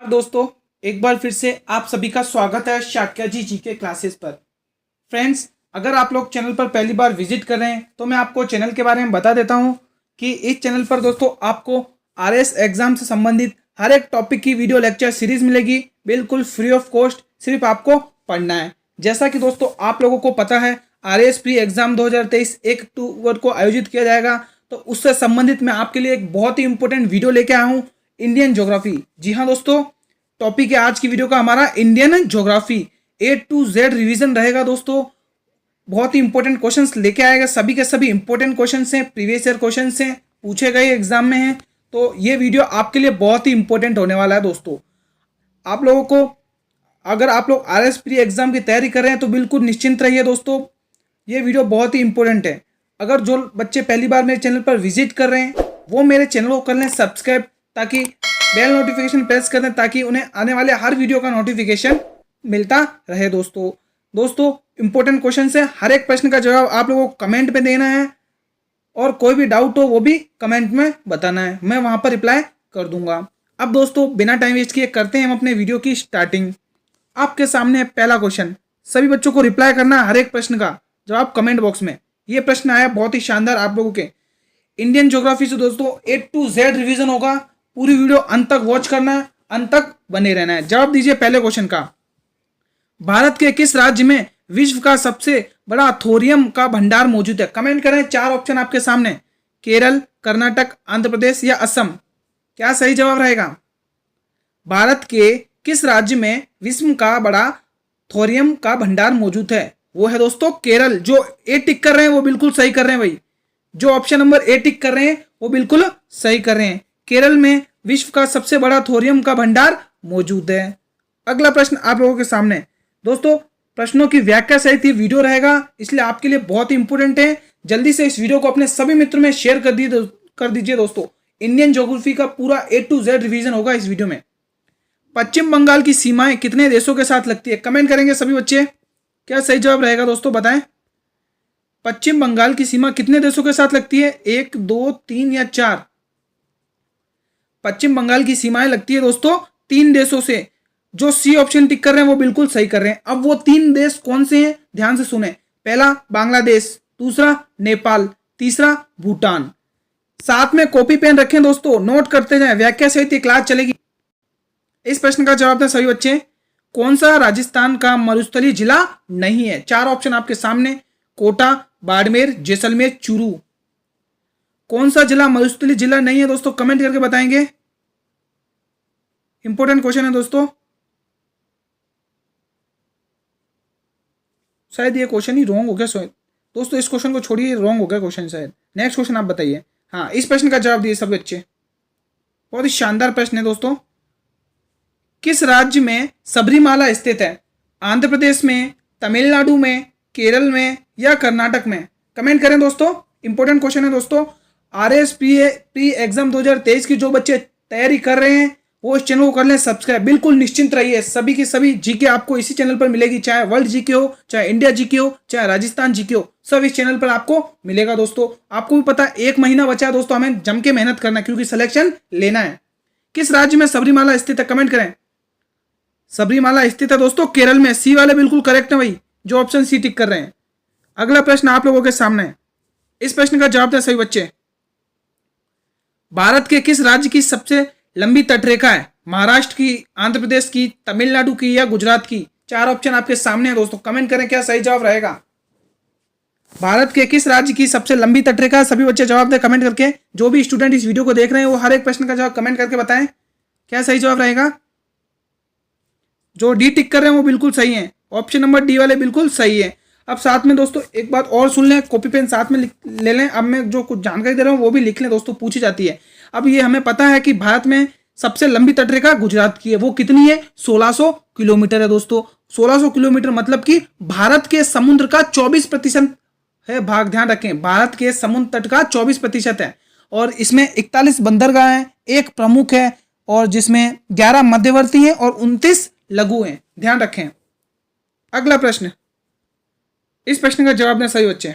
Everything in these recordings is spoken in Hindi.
दोस्तों, एक बार फिर से आप सभी का स्वागत है शाक्या जी के क्लासेस पर। फ्रेंड्स, अगर आप लोग चैनल पर पहली बार विजिट कर रहे हैं तो मैं आपको चैनल के बारे में बता देता हूं कि इस चैनल पर दोस्तों आपको आरएस एग्जाम से संबंधित हर एक टॉपिक की वीडियो लेक्चर सीरीज मिलेगी, बिल्कुल फ्री ऑफ कॉस्ट। सिर्फ आपको पढ़ना है। जैसा कि दोस्तों आप लोगों को पता है, आरएस प्री एग्जाम 2023 1 अक्टूबर को आयोजित किया जाएगा, तो उससे संबंधित मैं आपके लिए एक बहुत ही इंपॉर्टेंट वीडियो लेके आया हूँ, इंडियन ज्योग्राफी। जी हाँ दोस्तों, टॉपिक है आज की वीडियो का हमारा Indian geography. A to Z revision रहेगा दोस्तों। बहुत ही इंपॉर्टेंट क्वेश्चंस लेके आएगा, सभी के सभी इंपॉर्टेंट क्वेश्चंस हैं, प्रीवियस ईयर क्वेश्चंस हैं, पूछे गए एग्जाम में हैं। तो ये वीडियो आपके लिए बहुत ही इंपॉर्टेंट होने वाला है दोस्तों। आप लोगों को, अगर आप लोग आरएस प्री एग्जाम की तैयारी कर रहे हैं तो बिल्कुल निश्चिंत रहिए दोस्तों, ये वीडियो बहुत ही इंपॉर्टेंट है। अगर जो बच्चे पहली बार मेरे चैनल पर विजिट कर रहे हैं वो मेरे चैनल को कर लें सब्सक्राइब, ताकि बेल नोटिफिकेशन प्रेस कर दें, ताकि उन्हें आने वाले हर वीडियो का नोटिफिकेशन मिलता रहे दोस्तों इंपॉर्टेंट क्वेश्चन है, हर एक प्रश्न का जवाब आप लोगों को कमेंट पे देना है, और कोई भी डाउट हो वो भी कमेंट में बताना है, मैं वहां पर रिप्लाई कर दूंगा। अब दोस्तों बिना टाइम वेस्ट किए करते हैं हम अपने वीडियो की स्टार्टिंग। आपके सामने है पहला क्वेश्चन। सभी बच्चों को रिप्लाई करना है हर एक प्रश्न का जवाब कमेंट बॉक्स में। ये प्रश्न आया बहुत ही शानदार आप लोगों के इंडियन ज्योग्राफी से दोस्तों। A to Z रिवीजन होगा, पूरी वीडियो अंत तक वॉच करना है, अंत तक बने रहना है। जवाब दीजिए पहले क्वेश्चन का। भारत के किस राज्य में विश्व का सबसे बड़ा थोरियम का भंडार मौजूद है? कमेंट करें। चार ऑप्शन आपके सामने, केरल, कर्नाटक, आंध्र प्रदेश या असम। क्या सही जवाब रहेगा? भारत के किस राज्य में विश्व का बड़ा थोरियम का भंडार मौजूद है? वो है दोस्तों केरल। जो ए टिक कर रहे हैं वो बिल्कुल सही कर रहे हैं भाई, जो ऑप्शन नंबर ए टिक कर रहे हैं वो बिल्कुल सही कर रहे हैं। केरल में विश्व का सबसे बड़ा थोरियम का भंडार मौजूद है। अगला प्रश्न आप लोगों के सामने दोस्तों, प्रश्नों की व्याख्या सहित ही वीडियो रहेगा, इसलिए आपके लिए बहुत ही इंपॉर्टेंट है। जल्दी से इस वीडियो को अपने सभी मित्रों में शेयर कर दीजिए दोस्तों। इंडियन ज्योग्राफी का पूरा A to Z रिवीजन होगा इस वीडियो में। पश्चिम बंगाल की सीमाएं कितने देशों के साथ लगती है? कमेंट करेंगे सभी बच्चे। क्या सही जवाब रहेगा दोस्तों, बताएं। पश्चिम बंगाल की सीमा कितने देशों के साथ लगती है? 1, 2, 3 या 4? पश्चिम बंगाल की सीमाएं लगती है दोस्तों 3 देशों से। जो सी ऑप्शन टिक कर रहे हैं वो बिल्कुल सही कर रहे हैं। अब वो 3 देश कौन से हैं, ध्यान से सुने। पहला बांग्लादेश, दूसरा नेपाल, तीसरा भूटान। साथ में कॉपी पेन रखें दोस्तों, नोट करते जाएं, व्याख्या सहित ये क्लास चलेगी। इस प्रश्न का जवाब दें सभी बच्चे। कौन सा राजस्थान का मरुस्थलीय जिला नहीं है? 4 ऑप्शन आपके सामने, कोटा, बाड़मेर, जैसलमेर, चूरू। कौन सा जिला मरुस्थलीय जिला नहीं है दोस्तों, कमेंट करके बताएंगे। इंपॉर्टेंट क्वेश्चन है दोस्तों, शायद ये क्वेश्चन ही रॉन्ग हो गया दोस्तों, इस क्वेश्चन को छोड़िए, रॉन्ग हो गया क्वेश्चन शायद। नेक्स्ट क्वेश्चन आप बताइए। हाँ, इस प्रश्न का जवाब दिए सब बच्चे। बहुत ही शानदार प्रश्न है दोस्तों। किस राज्य में सबरीमाला स्थित है? आंध्र प्रदेश में, तमिलनाडु में, केरल में या कर्नाटक में? कमेंट करें दोस्तों। इंपॉर्टेंट क्वेश्चन है दोस्तों। आरएस प्री एग्जाम 2023 की जो बच्चे तैयारी कर रहे हैं वो इस चैनल को कर लें सब्सक्राइब। बिल्कुल निश्चिंत रहिए, सभी की सभी जीके आपको इसी चैनल पर मिलेगी, चाहे वर्ल्ड जीके हो, चाहे इंडिया जीके हो, चाहे राजस्थान जीके हो, सब इस चैनल पर आपको मिलेगा दोस्तों। आपको भी पता है 1 महीना बचा है दोस्तों, हमें जम के मेहनत करना है क्योंकि सिलेक्शन लेना है। किस राज्य में सबरीमाला स्थित है? कमेंट करें। सबरीमाला स्थित है दोस्तों केरल में। सी वाले बिल्कुल करेक्ट है भाई, जो ऑप्शन सी टिक कर रहे हैं। अगला प्रश्न आप लोगों के सामने है, इस प्रश्न का जवाब दें सभी बच्चे। भारत के किस राज्य की सबसे लंबी तटरेखा है? महाराष्ट्र की, आंध्र प्रदेश की, तमिलनाडु की या गुजरात की? 4 ऑप्शन आपके सामने है दोस्तों, कमेंट करें क्या सही जवाब रहेगा। भारत के किस राज्य की सबसे लंबी तटरेखा है? सभी बच्चे जवाब दें कमेंट करके। जो भी स्टूडेंट इस वीडियो को देख रहे हैं वो हर एक प्रश्न का जवाब कमेंट करके बताएं, क्या सही जवाब रहेगा। जो डी टिक कर रहे हैं वो बिल्कुल सही है, ऑप्शन नंबर डी वाले बिल्कुल सही है। अब साथ में दोस्तों एक बात और सुन लें, कॉपी पेन साथ में ले लें। अब मैं जो कुछ जानकारी दे रहा हूँ वो भी लिख लें दोस्तों, पूछी जाती है। अब ये हमें पता है कि भारत में सबसे लंबी तटरेखा गुजरात की है। वो कितनी है? 1600 किलोमीटर है दोस्तों। 1600 किलोमीटर मतलब कि भारत के समुद्र का 24% है भाग, ध्यान रखें, भारत के समुद्र तट का 24% है। और इसमें 41 बंदरगाह हैं, 1 प्रमुख है, और जिसमें 11 मध्यवर्ती हैं और 29 लघु हैं, ध्यान रखें। अगला प्रश्न, इस प्रश्न का जवाब दें सही बच्चे।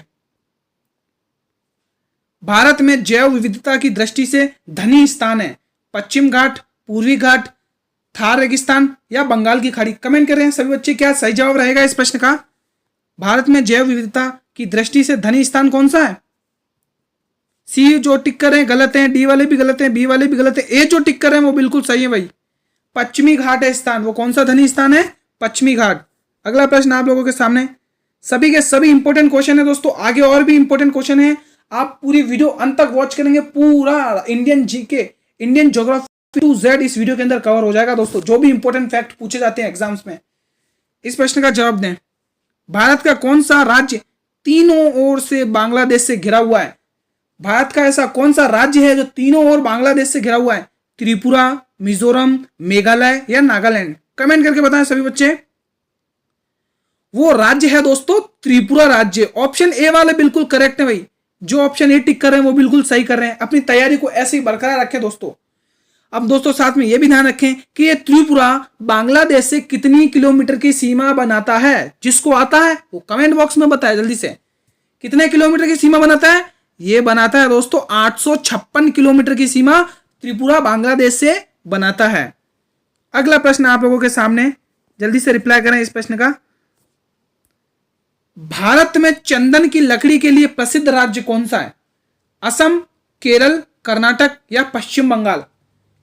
भारत में जैव विविधता की दृष्टि से धनी स्थान है? पश्चिम घाट, पूर्वी घाट, थार रेगिस्तान या बंगाल की खाड़ी? कमेंट कर रहे हैं सभी बच्चे। क्या सही जवाब रहेगा इस प्रश्न का? भारत में जैव विविधता की दृष्टि से धनी स्थान कौन सा है? सी जो टिक कर रहे हैं गलत है, डी वाले भी गलत है, बी वाले भी गलत है, ए जो टिक कर रहे हैं वो बिल्कुल सही है भाई। पश्चिमी घाट है स्थान। वो कौन सा धनी स्थान है? पश्चिमी घाट। अगला प्रश्न आप लोगों के सामने, सभी के सभी इंपॉर्टेंट क्वेश्चन है दोस्तों। आगे और भी इंपॉर्टेंट क्वेश्चन है, आप पूरी वीडियो अंत तक वॉच करेंगे, पूरा Indian GK, Indian geography to Z इस वीडियो के अंदर कवर हो जाएगा दोस्तों। जो भी इंपॉर्टेंट फैक्ट पूछे जाते हैं एग्जाम्स में, इस प्रश्न का जवाब दें। भारत का कौन सा राज्य तीनों ओर से बांग्लादेश से घिरा हुआ है? भारत का ऐसा कौन सा राज्य है जो तीनों ओर बांग्लादेश से घिरा हुआ है? त्रिपुरा, मिजोरम, मेघालय या नागालैंड? कमेंट करके बताएं सभी बच्चे। वो राज्य है दोस्तों त्रिपुरा राज्य। ऑप्शन ए वाले बिल्कुल करेक्ट है भाई। जो ऑप्शन ए टिक कर रहे हैं वो बिल्कुल सही कर रहे हैं। अपनी तैयारी को ऐसे ही बरकरार रखें दोस्तों। अब दोस्तों साथ में ये भी ध्यान रखें कि ये त्रिपुरा बांग्लादेश से कितनी किलोमीटर की सीमा बनाता है? जिसको आता है वो कमेंट बॉक्स में बताए जल्दी से। कितने किलोमीटर की सीमा बनाता है? ये बनाता है दोस्तों 856 किलोमीटर की सीमा त्रिपुरा बांग्लादेश से बनाता है। अगला प्रश्न आप लोगों के सामने, जल्दी से रिप्लाई करें इस प्रश्न का। भारत में चंदन की लकड़ी के लिए प्रसिद्ध राज्य कौन सा है? असम, केरल, कर्नाटक या पश्चिम बंगाल?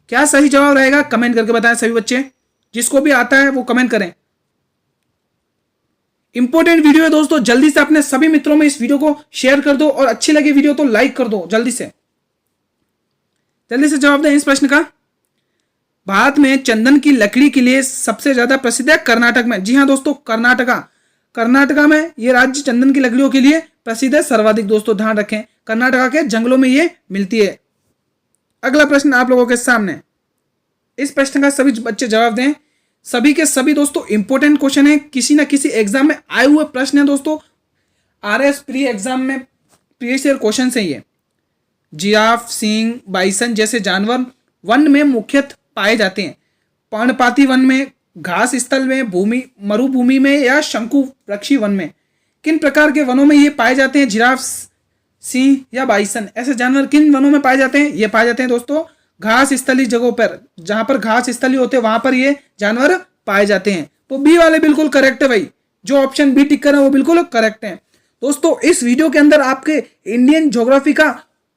क्या सही जवाब रहेगा? कमेंट करके बताएं सभी बच्चे। जिसको भी आता है वो कमेंट करें। इंपॉर्टेंट वीडियो है दोस्तों, जल्दी से अपने सभी मित्रों में इस वीडियो को शेयर कर दो और अच्छी लगी वीडियो तो लाइक कर दो। जल्दी से जवाब दें इस प्रश्न का। भारत में चंदन की लकड़ी के लिए सबसे ज्यादा प्रसिद्ध है कर्नाटक में। जी हां दोस्तों, कर्नाटका में ये राज्य चंदन की लकड़ियों के लिए प्रसिद्ध है सर्वाधिक। दोस्तों ध्यान रखें, कर्नाटका के जंगलों में ये मिलती है। अगला प्रश्न आप लोगों के सामने, इस प्रश्न का सभी बच्चे जवाब दें। सभी के सभी दोस्तों इंपॉर्टेंट क्वेश्चन है, किसी ना किसी एग्जाम में आए हुए प्रश्न है दोस्तों। आरएस प्री एग्जाम में प्रीवियस ईयर क्वेश्चन है ये। जिराफ, सिंह, बाइसन जैसे जानवर वन में मुख्यतः पाए जाते हैं। पर्णपाती वन में, घास स्थल में, भूमि मरुभूमि में या शंकु वृक्षी वन में? किन प्रकार के वनों में ये पाए जाते हैं? जिराफ, सिंह या बाइसन ऐसे जानवर किन वनों में पाए जाते हैं? ये पाए जाते हैं दोस्तों घास स्थली जगहों पर। जहां पर घास स्थली होते हैं वहां पर ये जानवर पाए जाते हैं। तो बी वाले बिल्कुल करेक्ट है भाई। जो ऑप्शन बी टिक कर है वो बिल्कुल करेक्ट है। दोस्तों इस वीडियो के अंदर आपके इंडियन ज्योग्राफी का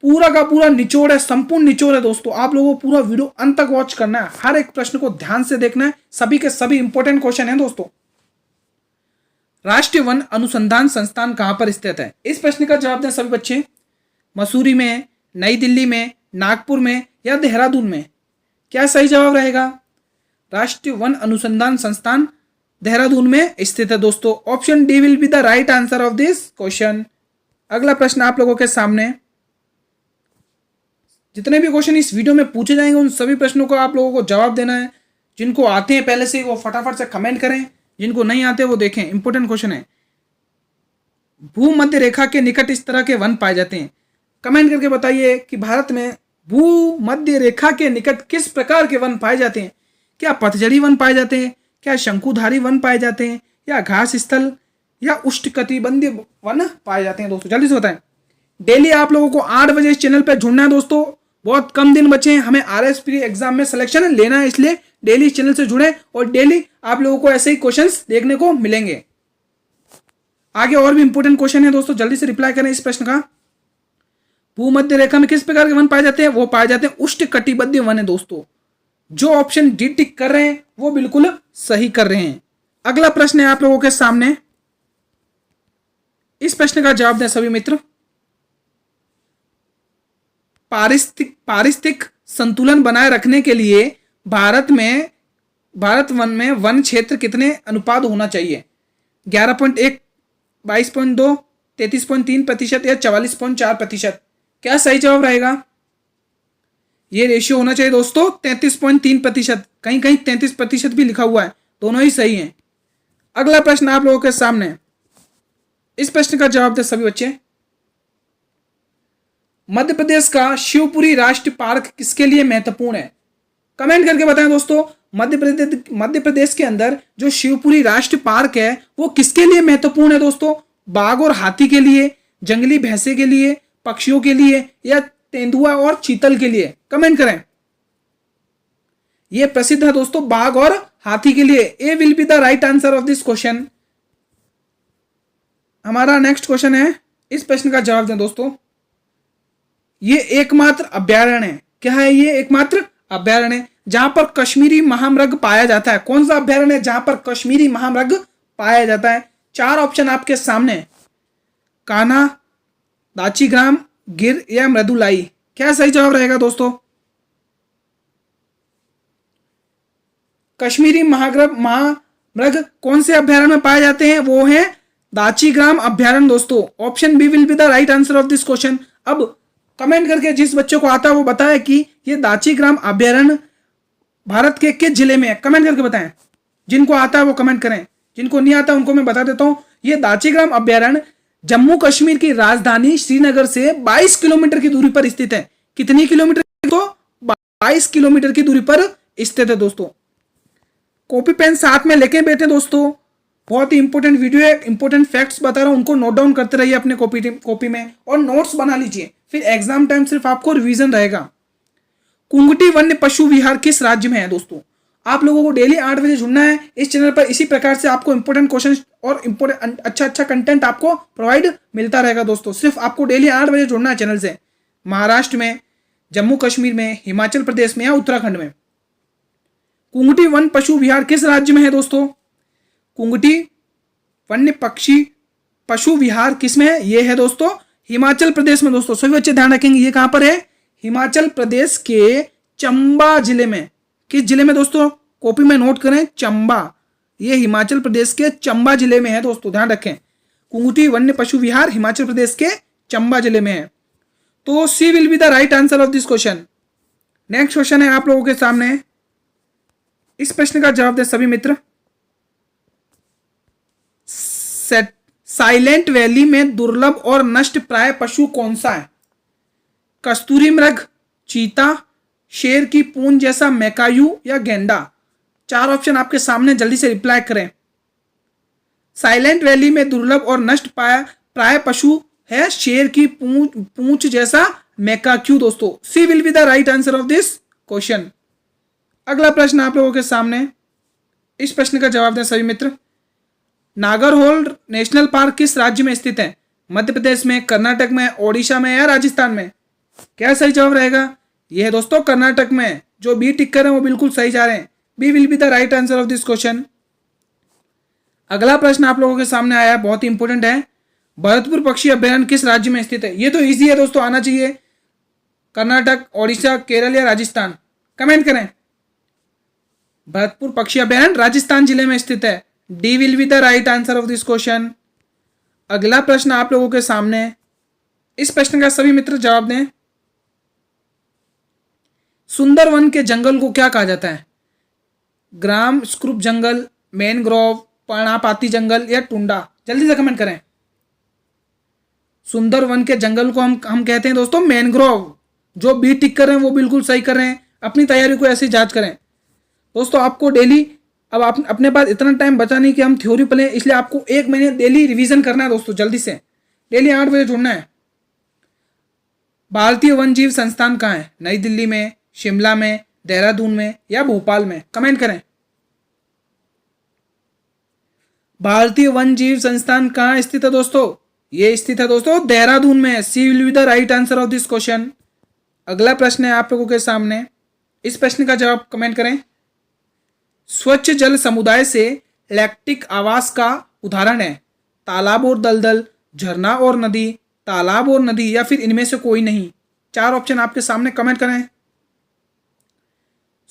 पूरा निचोड़ है, संपूर्ण निचोड़ है दोस्तों। आप लोगों को पूरा वीडियो अंत तक वॉच करना है, हर एक प्रश्न को ध्यान से देखना है। सभी के सभी इंपॉर्टेंट क्वेश्चन हैं दोस्तों। राष्ट्रीय वन अनुसंधान संस्थान कहां पर स्थित है? इस प्रश्न का जवाब दें सभी बच्चे। मसूरी में, नई दिल्ली में, नागपुर में या देहरादून में? क्या सही जवाब रहेगा? राष्ट्रीय वन अनुसंधान संस्थान देहरादून में स्थित है दोस्तों। Option D will be the right answer of this question. अगला प्रश्न आप लोगों के सामने, जितने भी क्वेश्चन इस वीडियो में पूछे जाएंगे उन सभी प्रश्नों को आप लोगों को जवाब देना है। जिनको आते हैं पहले से वो फटाफट से कमेंट करें, जिनको नहीं आते वो देखें। इंपॉर्टेंट क्वेश्चन है। भूमध्य रेखा के निकट इस तरह के वन पाए जाते हैं। कमेंट करके बताइए कि भारत में भूमध्य रेखा के निकट किस प्रकार के वन पाए जाते हैं? क्या पतझड़ी वन पाए जाते हैं, क्या शंकुधारी वन पाए जाते हैं, या घास स्थल या उष्णकटिबंधीय वन पाए जाते हैं? दोस्तों जल्दी से बताएं। डेली आप लोगों को 8 बजे इस चैनल पर जुड़ना है दोस्तों। बहुत कम दिन बचे हैं, हमें आरएसपी एग्जाम में सिलेक्शन लेना है, इसलिए डेली इस चैनल से जुड़े और डेली आप लोगों को ऐसे ही क्वेश्चंस देखने को मिलेंगे। आगे और भी इंपॉर्टेंट क्वेश्चन है दोस्तों, जल्दी से रिप्लाई करें इस प्रश्न का। भूमध्य रेखा में किस प्रकार के वन पाए जाते हैं? वो पाए जाते हैं उष्णकटिबंधीय वन है दोस्तों। जो ऑप्शन डी टिक कर रहे हैं वो बिल्कुल सही कर रहे हैं। अगला प्रश्न है आप लोगों के सामने, इस प्रश्न का जवाब दें सभी मित्र। पारिस्थितिक संतुलन बनाए रखने के लिए भारत वन में वन क्षेत्र कितने अनुपात होना चाहिए? 11.1, 22.2, 33.3% या 44.4%? क्या सही जवाब रहेगा? ये रेशियो होना चाहिए दोस्तों 33.3%। कहीं कहीं 33% भी लिखा हुआ है, दोनों ही सही हैं। अगला प्रश्न आप लोगों के सामने, इस प्रश्न का जवाब दे सभी बच्चे। मध्य प्रदेश का शिवपुरी राष्ट्रीय पार्क किसके लिए महत्वपूर्ण है? कमेंट करके बताएं दोस्तों। मध्य प्रदेश के अंदर जो शिवपुरी राष्ट्रीय पार्क है वो किसके लिए महत्वपूर्ण है दोस्तों? बाघ और हाथी के लिए, जंगली भैंसे के लिए, पक्षियों के लिए या तेंदुआ और चीतल के लिए? कमेंट करें। ये प्रसिद्ध है दोस्तों बाघ और हाथी के लिए। A will be the right answer of this question. हमारा नेक्स्ट क्वेश्चन है, इस प्रश्न का जवाब दें दोस्तों। ये एकमात्र अभ्यारण्य है, क्या है ये? एकमात्र अभ्यारण्य जहां पर कश्मीरी महामृग पाया जाता है। कौन सा अभ्यारण्य है जहां पर कश्मीरी महामृग पाया जाता है? 4 ऑप्शन आपके सामने, कान्हा, दाचीग्राम, गिर या मृदुलाई। क्या सही जवाब रहेगा दोस्तों? कश्मीरी महामृग कौन से अभ्यारण्य में पाए जाते हैं? वो है दाचीग्राम अभ्यारण्य दोस्तों। Option B will be the right answer of this question. अब कमेंट करके जिस बच्चे को आता है वो बताए कि ये दाचीग्राम अभ्यारण्य भारत के किस जिले में है। कमेंट करके बताएं, जिनको आता है वो कमेंट करें, जिनको नहीं आता उनको मैं बता देता हूं। ये दाचीग्राम अभ्यारण्य जम्मू कश्मीर की राजधानी श्रीनगर से 22 किलोमीटर की दूरी पर स्थित है। कितनी किलोमीटर? तो 22 किलोमीटर की दूरी पर स्थित है दोस्तों। कॉपी पेन साथ में लेके बैठे दोस्तों, बहुत ही इंपॉर्टेंट वीडियो है, इंपॉर्टेंट फैक्ट्स बता रहा हूं, उनको नोट डाउन करते रहिए अपने कॉपी में और नोट्स बना लीजिए, फिर एग्जाम टाइम सिर्फ आपको रिवीजन रहेगा। कुंगटी वन्य पशु विहार किस राज्य में है दोस्तों? आप लोगों को डेली 8 बजे जुड़ना है इस चैनल पर। इसी प्रकार से आपको इंपॉर्टेंट क्वेश्चन और इंपॉर्टेंट अच्छा कंटेंट आपको प्रोवाइड मिलता रहेगा दोस्तों। सिर्फ आपको डेली 8 बजे जुड़ना है चैनल से। महाराष्ट्र में, जम्मू कश्मीर में, हिमाचल प्रदेश में या उत्तराखंड में। कुंगटी वन पशु विहार किस राज्य में है दोस्तों? कुंगटी वन्य पशु विहार किस में है? ये है दोस्तों हिमाचल प्रदेश में दोस्तों। सभी बच्चे ध्यान रखेंगे, ये कहां पर है? हिमाचल प्रदेश के चंबा जिले में। किस जिले में दोस्तों? कॉपी में नोट करें, चंबा। ये हिमाचल प्रदेश के चंबा जिले में है दोस्तों, ध्यान रखें। कुंगटी वन्य पशु विहार हिमाचल प्रदेश के चंबा जिले में है। तो C will be the right answer of this question. Next question है आप लोगों के सामने, इस प्रश्न का जवाब दे सभी मित्र। साइलेंट वैली में दुर्लभ और नष्ट प्राय पशु कौन सा है? कस्तूरी मृग, चीता, शेर की पूंछ जैसा मैकायू या गेंडा। 4 ऑप्शन आपके सामने, जल्दी से रिप्लाई करें। साइलेंट वैली में दुर्लभ और नष्ट प्राय पशु है शेर की पूंछ जैसा मैकाक्यू दोस्तों। C will be the right answer of this question. अगला प्रश्न आप लोगों के सामने, इस प्रश्न का जवाब दें सभी मित्र। नागरहोल नेशनल पार्क किस राज्य में स्थित है? मध्य प्रदेश में, कर्नाटक में, ओडिशा में या राजस्थान में? क्या सही जवाब रहेगा? यह है दोस्तों कर्नाटक में। जो बी टिक कर रहे हैं वो बिल्कुल सही जा रहे हैं। B will be the right answer of this question. अगला प्रश्न आप लोगों के सामने आया, बहुत ही इंपॉर्टेंट है। भरतपुर पक्षी अभ्यारण्य किस राज्य में स्थित है? ये तो इजी है दोस्तों, आना चाहिए। कर्नाटक, ओडिशा, केरल या राजस्थान? कमेंट करें। भरतपुर पक्षी अभ्यारण्य राजस्थान जिले में स्थित है। D will be the right answer of this question. अगला प्रश्न आप लोगों के सामने, इस प्रश्न का सभी मित्र जवाब दें। सुंदरवन के जंगल को क्या कहा जाता है? ग्राम स्क्रूप जंगल, मैनग्रोव, पर्णपाती जंगल या टुंडा? जल्दी से कमेंट करें। सुंदरवन के जंगल को हम कहते हैं दोस्तों मैनग्रोव। जो बी टिक कर रहे हैं वो बिल्कुल सही कर रहे हैं। अपनी तैयारी को ऐसे ही जांच करें दोस्तों। आपको डेली, अब आप अपने पास इतना टाइम बचा नहीं कि हम थ्योरी पढ़ें, इसलिए आपको 1 महीने डेली रिवीजन करना है दोस्तों। जल्दी से डेली 8 बजे जुड़ना है। भारतीय वन जीव संस्थान कहाँ है? नई दिल्ली में, शिमला में, देहरादून में या भोपाल में? कमेंट करें। भारतीय वन जीव संस्थान कहाँ स्थित है दोस्तों? ये स्थित है दोस्तों देहरादून में। C will be the right answer of this question. अगला प्रश्न है आप लोगों के सामने, इस प्रश्न का जवाब कमेंट करें। स्वच्छ जल समुदाय से लैक्टिक आवास का उदाहरण है? तालाब और दलदल, झरना और नदी, तालाब और नदी या फिर इनमें से कोई नहीं? 4 ऑप्शन आपके सामने, कमेंट करें।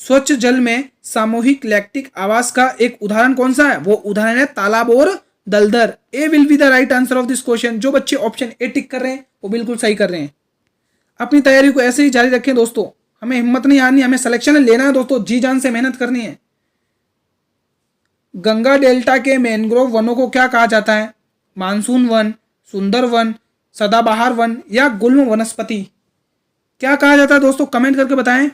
स्वच्छ जल में सामूहिक लैक्टिक आवास का एक उदाहरण कौन सा है? वो उदाहरण है तालाब और दलदल। A will be the right answer of this question. जो बच्चे ऑप्शन ए टिक कर रहे हैं वो बिल्कुल सही कर रहे हैं। अपनी तैयारी को ऐसे ही जारी रखें दोस्तों। हमें हिम्मत नहीं हारनी, हमें सिलेक्शन लेना है दोस्तों, जी जान से मेहनत करनी है। गंगा डेल्टा के मैनग्रोव वनों को क्या कहा जाता है? मानसून वन, सुंदर वन, सदाबहार वन या गुल्म वनस्पति? क्या कहा जाता है दोस्तों? कमेंट करके बताएं।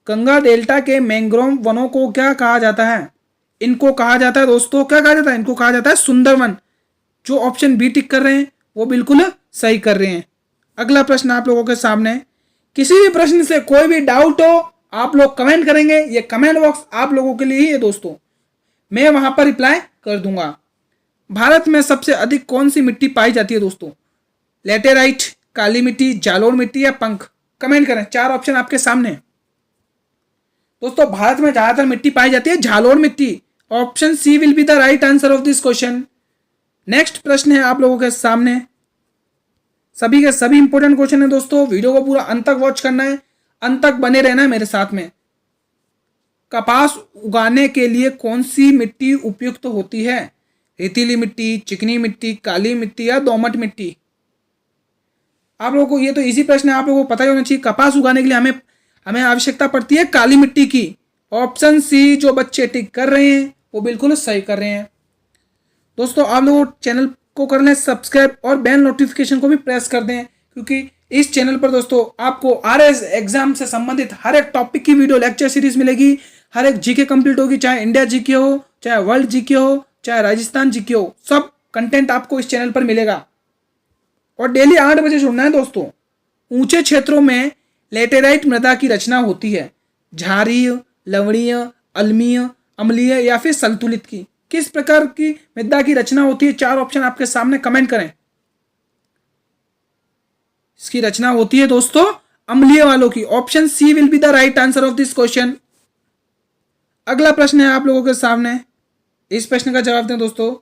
गंगा डेल्टा के मैंग्रोव वनों को क्या कहा जाता है? इनको कहा जाता है दोस्तों, क्या कहा जाता है? इनको कहा जाता है सुंदरवन। जो ऑप्शन बी टिक कर रहे हैं वो बिल्कुल सही कर रहे हैं। अगला प्रश्न आप लोगों के सामने, किसी भी प्रश्न से कोई भी डाउट हो आप लोग कमेंट करेंगे, ये कमेंट बॉक्स आप लोगों के लिए ही है दोस्तों, मैं वहां पर रिप्लाई कर दूंगा। भारत में सबसे अधिक कौन सी मिट्टी पाई जाती है दोस्तों? लेटेराइट, काली मिट्टी, जालोर मिट्टी या पंख? कमेंट करें, 4 ऑप्शन आपके सामने हैं। दोस्तों भारत में ज्यादातर मिट्टी पाई जाती है झालोर मिट्टी। Option C will be the right answer of this question. Next प्रश्न है आप लोगों के सामने, सभी के सभी इंपॉर्टेंट क्वेश्चन है दोस्तों, वीडियो को पूरा अंत तक वॉच करना है, अंत तक बने रहना है मेरे साथ में। कपास उगाने के लिए कौन सी मिट्टी उपयुक्त होती है? रेतीली मिट्टी, चिकनी मिट्टी, काली मिट्टी या दोमट मिट्टी? आप लोगों को ये तो इजी प्रश्न है, आप लोगों को पता ही होना चाहिए। कपास उगाने के लिए हमें आवश्यकता पड़ती है काली मिट्टी की। ऑप्शन सी जो बच्चे टिक कर रहे हैं वो बिल्कुल सही कर रहे हैं। दोस्तों आप लोग चैनल को कर लें सब्सक्राइब और बेल नोटिफिकेशन को भी प्रेस कर दें, क्योंकि इस चैनल पर दोस्तों आपको आरएस एग्जाम से संबंधित हर एक टॉपिक की वीडियो लेक्चर सीरीज मिलेगी। हर एक जीके कंप्लीट होगी, चाहे इंडिया जीके हो, चाहे वर्ल्ड जीके हो, चाहे राजस्थान जीके हो, सब कंटेंट आपको इस चैनल पर मिलेगा। और डेली 8 बजे जुड़ना है दोस्तों। ऊंचे क्षेत्रों में लेटेराइट मृदा की रचना होती है, क्षारीय, लवणीय, अम्लीय, अम्लीय या फिर संतुलित की? किस प्रकार की मृदा की रचना होती है? 4 ऑप्शन आपके सामने, कमेंट करें। इसकी रचना होती है दोस्तों अम्लीय वालों की। Option C will be the right answer of this question. अगला प्रश्न है आप लोगों के सामने, इस प्रश्न का जवाब दें दोस्तों।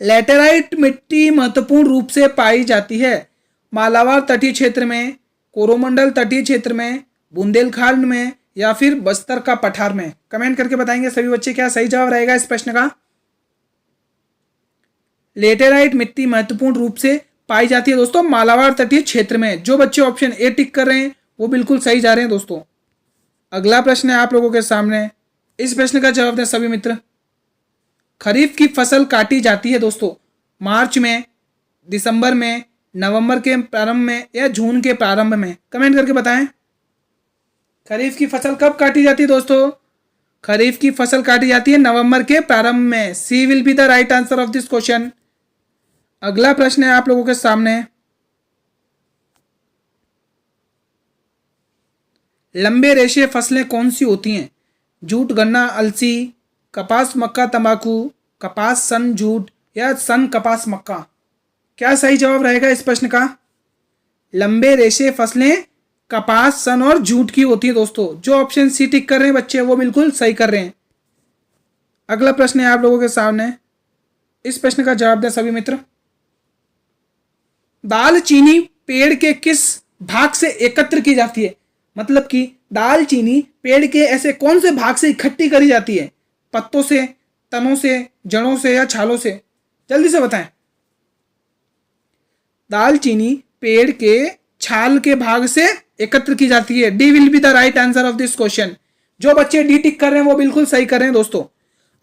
लेटेराइट मिट्टी महत्वपूर्ण रूप से पाई जाती है मालाबार तटीय क्षेत्र में, कोरोमंडल तटीय क्षेत्र में, बुंदेलखंड में या फिर बस्तर का पठार में? कमेंट करके बताएंगे सभी बच्चे क्या सही जवाब रहेगा इस प्रश्न का। लेटेराइट मिट्टी महत्वपूर्ण रूप से पाई जाती है दोस्तों मालाबार तटीय क्षेत्र में। जो बच्चे ऑप्शन ए टिक कर रहे हैं वो बिल्कुल सही जा रहे हैं दोस्तों। अगला प्रश्न है आप लोगों के सामने, इस प्रश्न का जवाब दें सभी मित्र। खरीफ की फसल काटी जाती है दोस्तों मार्च में, दिसंबर में, नवंबर के प्रारंभ में या जून के प्रारंभ में? कमेंट करके बताएं खरीफ की फसल कब काटी जाती है दोस्तों? खरीफ की फसल काटी जाती है नवंबर के प्रारंभ में। C will be the right answer of this question. अगला प्रश्न है आप लोगों के सामने, लंबे रेशे फसलें कौन सी होती हैं? जूट, गन्ना, अलसी, कपास, मक्का, तंबाकू, कपास, सन, जूट या सन, कपास, मक्का? क्या सही जवाब रहेगा इस प्रश्न का? लंबे रेशे फसलें कपास, सन और जूट की होती है दोस्तों। जो ऑप्शन सी टिक कर रहे हैं बच्चे वो बिल्कुल सही कर रहे हैं। अगला प्रश्न है आप लोगों के सामने, इस प्रश्न का जवाब दें सभी मित्र। दालचीनी पेड़ के किस भाग से एकत्र की जाती है? मतलब कि दालचीनी पेड़ के ऐसे कौन से भाग से इकट्ठी करी जाती है? पत्तों से, तनों से, जड़ों से या छालों से? जल्दी से बताएं। दालचीनी पेड़ के छाल के भाग से एकत्र की जाती है। D will be the right answer of this question. जो बच्चे डी टिक कर रहे हैं वो बिल्कुल सही कर रहे हैं दोस्तों।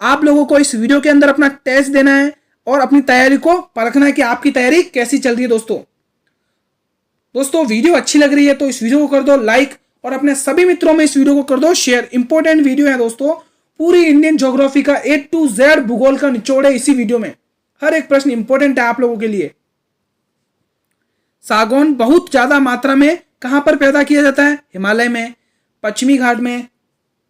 आप लोगों को इस वीडियो के अंदर अपना टेस्ट देना है और अपनी तैयारी को परखना है कि आपकी तैयारी कैसी चल रही है दोस्तों वीडियो अच्छी लग रही है तो इस वीडियो को कर दो लाइक और अपने सभी मित्रों में इस वीडियो को कर दो शेयर। इंपॉर्टेंट वीडियो है दोस्तों, पूरी इंडियन ज्योग्राफी का A to Z भूगोल का निचोड़ है इसी वीडियो में। हर एक प्रश्न इंपॉर्टेंट है आप लोगों के लिए। सागौन बहुत ज्यादा मात्रा में कहां पर पैदा किया जाता है? हिमालय में, पश्चिमी घाट में,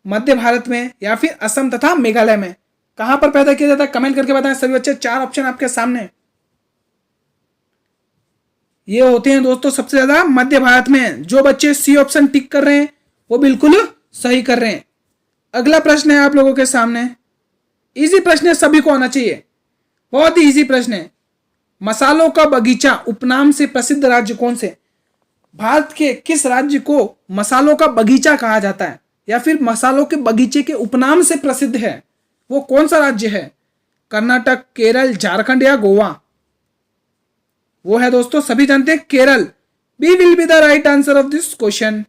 मध्य भारत में या फिर असम तथा मेघालय में? कहां पर पैदा किया जाता है? कमेंट करके बताएं सभी बच्चे। 4 ऑप्शन आपके सामने, ये होते हैं दोस्तों सबसे ज्यादा मध्य भारत में। जो बच्चे सी ऑप्शन टिक कर रहे हैं वो बिल्कुल सही कर रहे हैं। अगला प्रश्न है आप लोगों के सामने, इजी प्रश्न है, सभी को आना चाहिए, बहुत ही इजी प्रश्न है। मसालों का बगीचा उपनाम से प्रसिद्ध राज्य कौन से? भारत के किस राज्य को मसालों का बगीचा कहा जाता है या फिर मसालों के बगीचे के उपनाम से प्रसिद्ध है? वो कौन सा राज्य है? कर्नाटक, केरल, झारखंड या गोवा? वो है दोस्तों सभी जानते हैं Kerala. B will be the right answer of this question.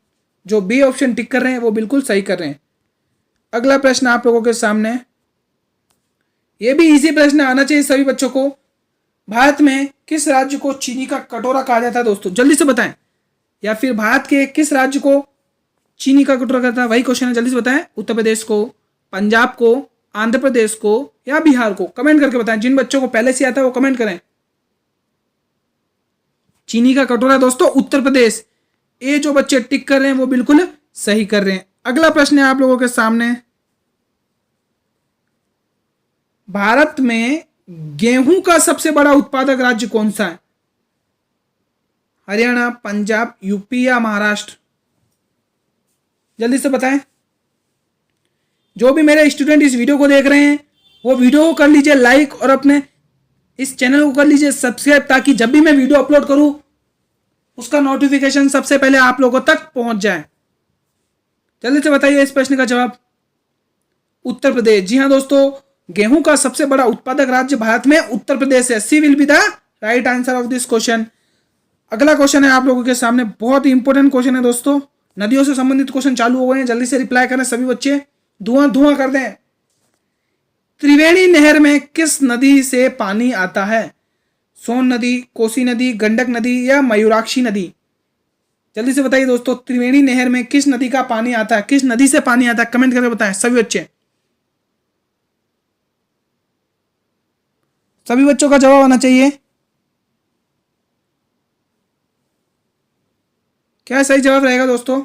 जो बी ऑप्शन टिक कर रहे हैं वो बिल्कुल सही कर रहे हैं। अगला प्रश्न आप लोगों के सामने, ये भी इजी प्रश्न आना चाहिए सभी बच्चों को। भारत में किस राज्य को चीनी का कटोरा कहा जाता है दोस्तों? जल्दी से बताएं। या फिर भारत के किस राज्य को चीनी का कटोरा कहता है? वही क्वेश्चन है, जल्दी से बताएं। उत्तर प्रदेश को, पंजाब को, आंध्र प्रदेश को या बिहार को? कमेंट करके बताएं। जिन बच्चों को पहले से आता है वो कमेंट करें। चीनी का कटोरा दोस्तों उत्तर प्रदेश। ये जो बच्चे टिक कर रहे हैं वो बिल्कुल सही कर रहे हैं। अगला प्रश्न है आप लोगों के सामने, भारत में गेहूं का सबसे बड़ा उत्पादक राज्य कौन सा है? हरियाणा, पंजाब, यूपी या महाराष्ट्र? जल्दी से बताएं। जो भी मेरे स्टूडेंट इस वीडियो को देख रहे हैं वो वीडियो को कर लीजिए लाइक और अपने इस चैनल को कर लीजिए सब्सक्राइब, ताकि जब भी मैं वीडियो अपलोड करूं उसका नोटिफिकेशन सबसे पहले आप लोगों तक पहुंच जाए। जल्दी से बताइए इस प्रश्न का जवाब। उत्तर प्रदेश। जी हां दोस्तों, गेहूं का सबसे बड़ा उत्पादक राज्य भारत में उत्तर प्रदेश है। C will be the right answer of this question. अगला क्वेश्चन है आप लोगों के सामने, बहुत ही इंपॉर्टेंट क्वेश्चन है दोस्तों। नदियों से संबंधित क्वेश्चन चालू हो गए हैं, जल्दी से रिप्लाई करें सभी बच्चे, धुआं धुआं कर दें। त्रिवेणी नहर में किस नदी से पानी आता है? सोन नदी, कोसी नदी, गंडक नदी या मयूराक्षी नदी? जल्दी से बताइए दोस्तों, त्रिवेणी नहर में किस नदी का पानी आता है, किस नदी से पानी आता है? कमेंट करके बताएं सभी बच्चे। सभी बच्चों का जवाब आना चाहिए। क्या सही जवाब रहेगा दोस्तों?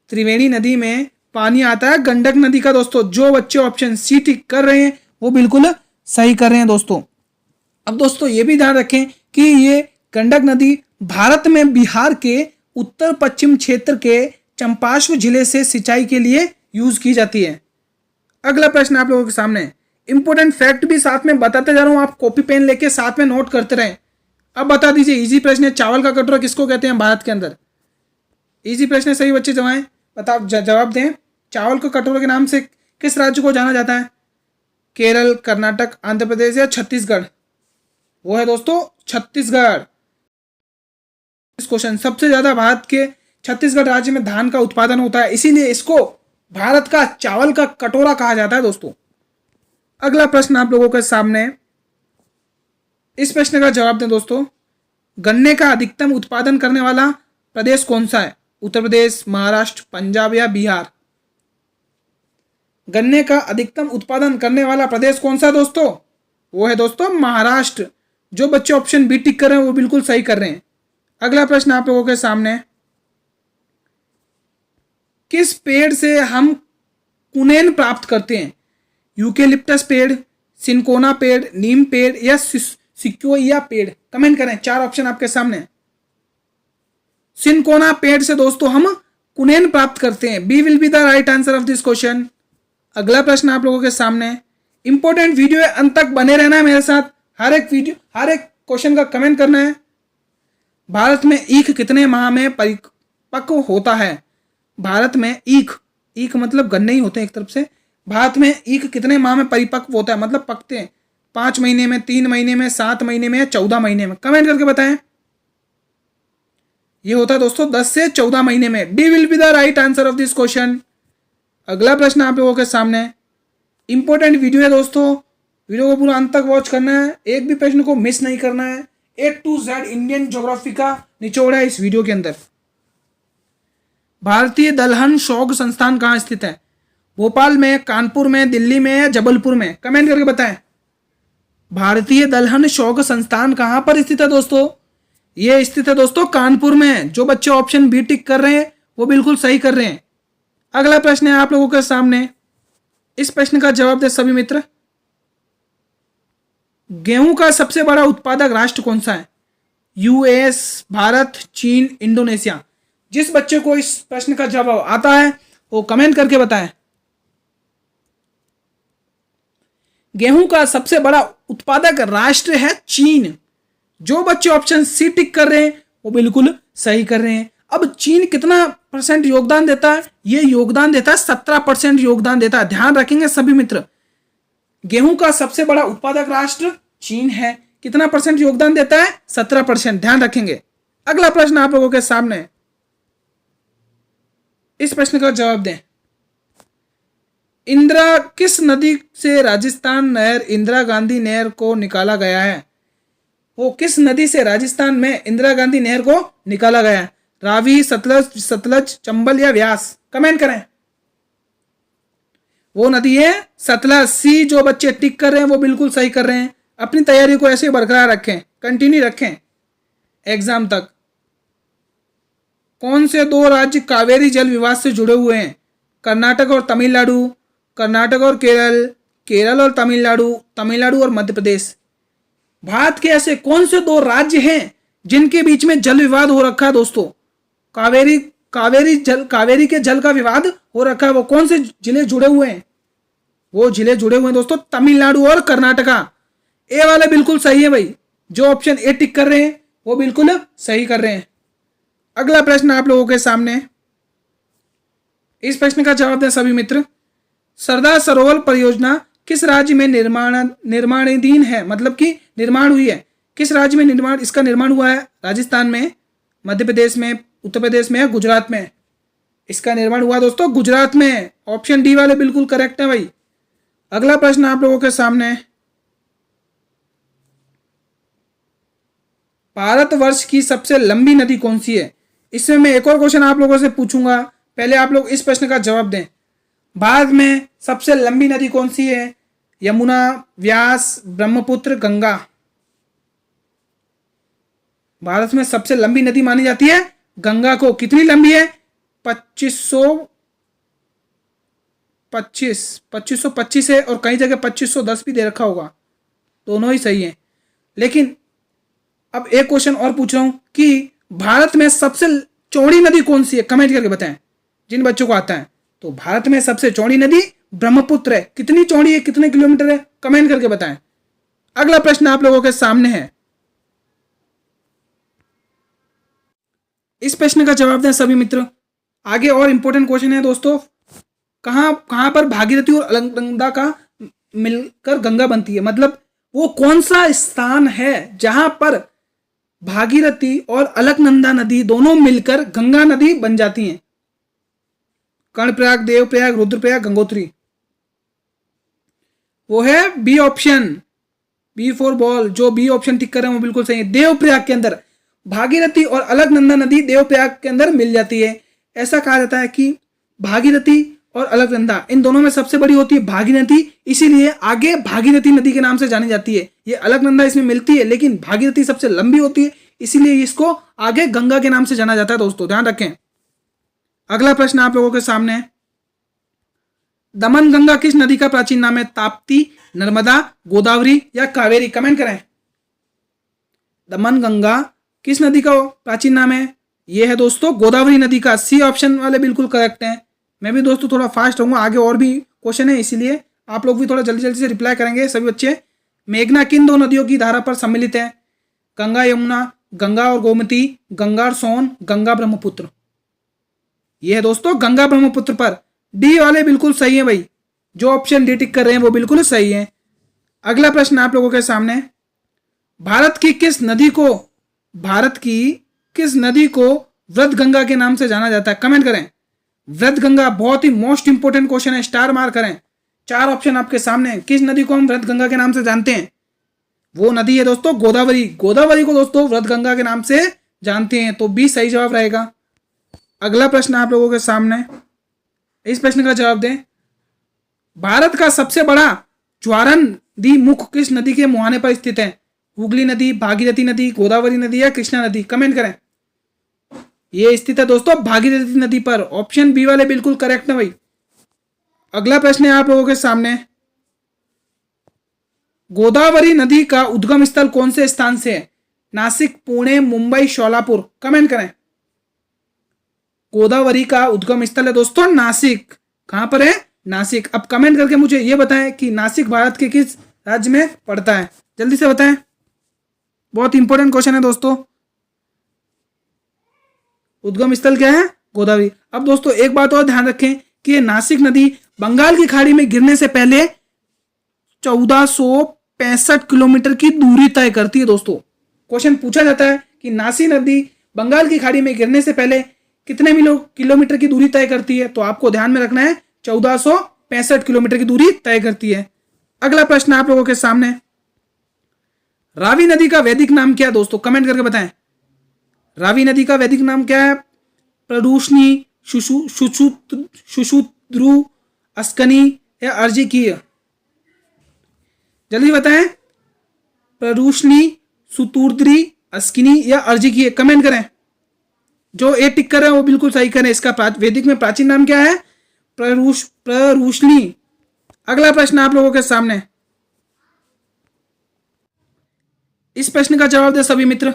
त्रिवेणी नदी में पानी आता है गंडक नदी का। दोस्तों जो बच्चे ऑप्शन सी टिक कर रहे हैं वो बिल्कुल सही कर रहे हैं दोस्तों। अब दोस्तों ये भी ध्यान रखें कि ये गंडक नदी भारत में बिहार के उत्तर पश्चिम क्षेत्र के चंपाश्व जिले से सिंचाई के लिए यूज की जाती है। अगला प्रश्न आप लोगों के सामने, इंपोर्टेंट फैक्ट भी साथ में बताते जा रहा हूं, आप कॉपी पेन लेके साथ में नोट करते रहें। अब बता दीजिए, इजी प्रश्न है, चावल का कटोरा किसको कहते हैं भारत के अंदर? इजी प्रश्न है, सही बच्चे जवाएं, बताओ जवाब दें। चावल के कटोरे के नाम से किस राज्य को जाना जाता है? केरल, कर्नाटक, आंध्र प्रदेश या छत्तीसगढ़? वो है दोस्तों छत्तीसगढ़। इस क्वेश्चन सबसे ज्यादा भारत के छत्तीसगढ़ राज्य में धान का उत्पादन होता है, इसीलिए इसको भारत का चावल का कटोरा कहा जाता है दोस्तों। अगला प्रश्न आप लोगों के सामने, इस प्रश्न का जवाब दें दोस्तों। गन्ने का अधिकतम उत्पादन करने वाला प्रदेश कौन सा है? उत्तर प्रदेश, महाराष्ट्र, पंजाब या बिहार? गन्ने का अधिकतम उत्पादन करने वाला प्रदेश कौन सा दोस्तों? वो है दोस्तों महाराष्ट्र। जो बच्चे ऑप्शन बी टिक कर रहे हैं वो बिल्कुल सही कर रहे हैं। अगला प्रश्न आप लोगों के सामने, किस पेड़ से हम कुनेन प्राप्त करते हैं? यूकेलिप्टस पेड़, सिनकोना पेड़, नीम पेड़ या सिक्वोइया पेड़? कमेंट करें, चार ऑप्शन आपके सामने। सिनकोना पेड़ से दोस्तों हम कुनेन प्राप्त करते हैं। B will be the right answer of this question. अगला प्रश्न आप लोगों के सामने, इंपॉर्टेंट वीडियो है, अंत तक बने रहना है मेरे साथ। हर एक क्वेश्चन का कमेंट करना है। भारत में ईख कितने माह में परिपक्व होता है? भारत में ईख मतलब गन्ने ही होते हैं एक तरफ से। भारत में ईख कितने माह में परिपक्व होता है, मतलब पकते हैं? 5 महीने में, 3 महीने में, 7 महीने में या 14 महीने में? कमेंट करके बताएं। ये होता है दोस्तों 10 से 14 महीने में। D will be the right answer of this question. अगला प्रश्न आप लोगों के सामने, इंपॉर्टेंट वीडियो है दोस्तों, वीडियो को पूरा अंत तक वॉच करना है, एक भी प्रश्न को मिस नहीं करना है। A to Z Indian geography का निचोड़ है इस वीडियो के अंदर। भारतीय दलहन शोध संस्थान कहाँ स्थित है? भोपाल में, कानपुर में, दिल्ली में या जबलपुर में? कमेंट करके बताएं। भारतीय दलहन शोध संस्थान कहां पर स्थित है दोस्तों? ये स्थित है दोस्तों कानपुर में। जो बच्चे ऑप्शन बी टिक कर रहे हैं वो बिल्कुल सही कर रहे हैं। अगला प्रश्न है आप लोगों के सामने, इस प्रश्न का जवाब दे सभी मित्र। गेहूं का सबसे बड़ा उत्पादक राष्ट्र कौन सा है? यूएस, भारत, चीन, इंडोनेशिया? जिस बच्चे को इस प्रश्न का जवाब आता है वो कमेंट करके बताएं। गेहूं का सबसे बड़ा उत्पादक राष्ट्र है चीन। जो बच्चे ऑप्शन सी टिक कर रहे हैं वो बिल्कुल सही कर रहे हैं। अब चीन कितना % योगदान देता है? ये योगदान देता है 17% योगदान देता है। ध्यान रखेंगे सभी मित्र, गेहूं का सबसे बड़ा उत्पादक राष्ट्र चीन है। कितना % योगदान देता है? 17%। ध्यान रखेंगे। अगला प्रश्न आप लोगों के सामने, इस प्रश्न का जवाब दें। किस नदी से राजस्थान नहर इंदिरा गांधी नहर को निकाला गया है? वो किस नदी से राजस्थान में इंदिरा गांधी नहर को निकाला गया है? रावी, सतलज, चंबल या व्यास? कमेंट करें। वो नदी है सतलज। सी जो बच्चे टिक कर रहे हैं वो बिल्कुल सही कर रहे हैं। अपनी तैयारी को ऐसे बरकरार रखें, कंटिन्यू रखें एग्जाम तक। कौन से दो राज्य कावेरी जल विवाद से जुड़े हुए हैं? कर्नाटक और तमिलनाडु, कर्नाटक और केरल, केरल और तमिलनाडु, तमिलनाडु और मध्य प्रदेश। भारत के ऐसे कौन से दो राज्य हैं जिनके बीच में जल विवाद हो रखा है दोस्तों? कावेरी के जल का विवाद हो रखा है। वो कौन से जिले जुड़े हुए हैं? वो जिले जुड़े हुए हैं दोस्तों तमिलनाडु और कर्नाटका। ए वाले बिल्कुल सही है भाई, जो ऑप्शन ए टिक कर रहे हैं वो बिल्कुल सही कर रहे हैं। अगला प्रश्न आप लोगों के सामने, इस प्रश्न का जवाब दें सभी मित्र। सरदार सरोवर परियोजना किस राज्य में निर्माणाधीन है, मतलब कि निर्माण हुई है? किस राज्य में इसका निर्माण हुआ है? राजस्थान में, मध्य प्रदेश में, उत्तर प्रदेश में या गुजरात में? इसका निर्माण हुआ दोस्तों गुजरात में। ऑप्शन डी वाले बिल्कुल करेक्ट है भाई। अगला प्रश्न आप लोगों के सामने, भारतवर्ष की सबसे लंबी नदी कौन सी है? इसमें मैं एक और क्वेश्चन आप लोगों से पूछूंगा, पहले आप लोग इस प्रश्न का जवाब दें। भारत में सबसे लंबी नदी कौन सी है? यमुना, व्यास, ब्रह्मपुत्र, गंगा। भारत में सबसे लंबी नदी मानी जाती है गंगा को। कितनी लंबी है? 2525 है, और कई जगह 2510 भी दे रखा होगा। दोनों ही सही है। लेकिन अब एक क्वेश्चन और पूछ रहा हूं कि भारत में सबसे चौड़ी नदी कौन सी है? कमेंट करके बताएं जिन बच्चों को आता है। तो भारत में सबसे चौड़ी नदी ब्रह्मपुत्र है। कितनी चौड़ी है, कितने किलोमीटर है? कमेंट करके बताएं। अगला प्रश्न आप लोगों के सामने है, इस प्रश्न का जवाब दें सभी मित्र। आगे और इंपॉर्टेंट क्वेश्चन है दोस्तों, कहां पर भागीरथी और अलकनंदा का मिलकर गंगा बनती है? मतलब वो कौन सा स्थान है जहां पर भागीरथी और अलकनंदा नदी दोनों मिलकर गंगा नदी बन जाती हैं? कर्णप्रयाग, देवप्रयाग, रुद्रप्रयाग, गंगोत्री। वो है B option, B for ball. जो बी ऑप्शन टिक कर रहे हैं वो बिल्कुल सही है। देवप्रयाग के अंदर भागीरथी और अलकनंदा नदी देवप्रयाग के अंदर मिल जाती है। ऐसा कहा जाता है कि भागीरथी और अलकनंदा इन दोनों में सबसे बड़ी होती है भागीरथी, इसीलिए आगे भागीरथी नदी के नाम से जानी जाती है। ये अलकनंदा इसमें मिलती है, लेकिन भागीरथी सबसे लंबी होती है, इसीलिए इसको आगे गंगा के नाम से जाना जाता है दोस्तों, ध्यान रखें। अगला प्रश्न आप लोगों के सामने, दमन गंगा किस नदी का प्राचीन नाम है? ताप्ती, नर्मदा, गोदावरी या कावेरी? कमेंट करें। दमन गंगा किस नदी का प्राचीन नाम है? यह है दोस्तों गोदावरी नदी का। सी ऑप्शन वाले बिल्कुल करेक्ट हैं। मैं भी दोस्तों थोड़ा फास्ट रहूंगा, आगे और भी क्वेश्चन है, इसीलिए आप लोग भी थोड़ा जल्दी जल्दी से रिप्लाई करेंगे सभी बच्चे। मेघना किन दो नदियों की धारा पर सम्मिलित है? गंगा यमुना, गंगा और गोमती, गंगा और सोन, गंगा ब्रह्मपुत्र। यह है दोस्तों गंगा ब्रह्मपुत्र पर। डी वाले बिल्कुल सही है भाई, जो ऑप्शन डी टिक कर रहे हैं वो बिल्कुल सही है। अगला प्रश्न आप लोगों के सामने, भारत की किस नदी को वृद्ध गंगा के नाम से जाना जाता है? कमेंट करें। वृद्ध गंगा बहुत ही मोस्ट इंपोर्टेंट क्वेश्चन है, स्टार मार करें। 4 ऑप्शन आपके सामने, किस नदी को हम वृद्ध गंगा के नाम से जानते हैं? वो नदी है दोस्तों गोदावरी। गोदावरी को दोस्तों वृद्ध गंगा के नाम से जानते हैं, तो बी सही जवाब रहेगा। अगला प्रश्न आप लोगों के सामने, इस प्रश्न का जवाब दें। भारत का सबसे बड़ा ज्वारन नदी मुख किस नदी के मुहाने पर स्थित है? हुगली नदी, भागीरथी नदी, गोदावरी नदी या कृष्णा नदी? कमेंट करें। ये स्थित है दोस्तों भागीरथी नदी पर। ऑप्शन बी वाले बिल्कुल करेक्ट है भाई। अगला प्रश्न है आप लोगों के सामने, गोदावरी नदी का उद्गम स्थल कौन से स्थान से है? नासिक, पुणे, मुंबई, शोलापुर? कमेंट करें। गोदावरी का उद्गम स्थल है दोस्तों नासिक। कहां पर है? नासिक। अब कमेंट करके मुझे यह बताएं कि नासिक भारत के किस राज्य में पड़ता है? जल्दी से बताएं, बहुत इंपॉर्टेंट क्वेश्चन है दोस्तों। उद्गम स्थल क्या है? गोदावरी। अब दोस्तों एक बात और ध्यान रखें कि नासिक नदी बंगाल की खाड़ी में गिरने से पहले 1465 किलोमीटर की दूरी तय करती है दोस्तों। क्वेश्चन पूछा जाता है कि नासिक नदी बंगाल की खाड़ी में गिरने से पहले कितने किलोमीटर की दूरी तय करती है? तो आपको ध्यान में रखना है 1465 किलोमीटर की दूरी तय करती है। अगला प्रश्न आप लोगों के सामने, रावी नदी का वैदिक नाम क्या है दोस्तों? कमेंट करके बताएं। रावी नदी का वैदिक नाम क्या है? प्रदूषणी, शुशुद्रु, अस्कनी या अर्जिकीय? जल्दी बताएं। प्रदूषणी, सुतुर्द्री, अस्किनी या अर्जिकीय? कमेंट करें। जो ए टिक कर रहे हैं वो बिल्कुल सही करें। इसका वैदिक में प्राचीन नाम क्या है? प्ररूषणी। अगला प्रश्न आप लोगों के सामने, इस प्रश्न का जवाब दे सभी मित्र।